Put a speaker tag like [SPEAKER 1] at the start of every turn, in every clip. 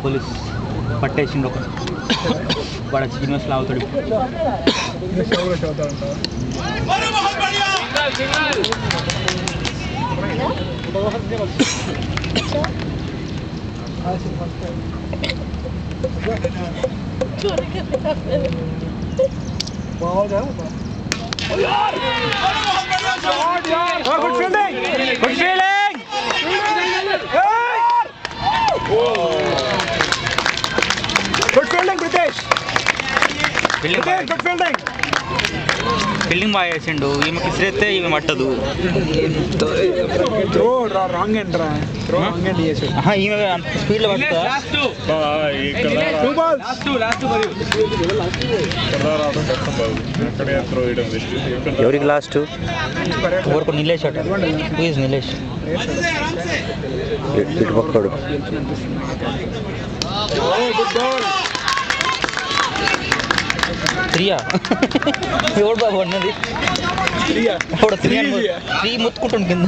[SPEAKER 1] Police పట్టేసిండు ఒక వాడు Srinivas లావుతాడు. Fielding బాగా చేసిండు. ఈమెకి ఇసిరేస్తే ఈమె పట్టదు. ఈమె అంత స్పీడ్లో పడుతుందా? ఎవరికి లాస్ట్ ఎవరికి నిలేష్ అట. ప్లీజ్ నిలేష్ ఇటు పక్కడు. త్రీయా ఎవడు బాబు అన్నది? త్రీ మొత్తుకుంటుంది కింద.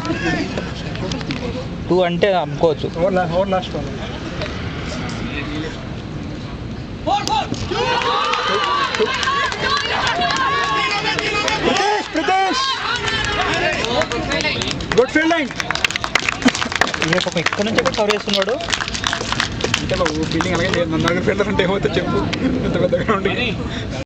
[SPEAKER 1] 2 అంటే అమ్ముకోవచ్చు. Good fielding. ఇక్కడ నుంచి కవర్ చేస్తున్నాడు. అంటే బాబు ఫీల్డింగ్ అలాగే 4 ఫీల్డర్ అంటే ఏమవుతుంది చెప్పు. ఎంత పెద్ద గ్రౌండ్.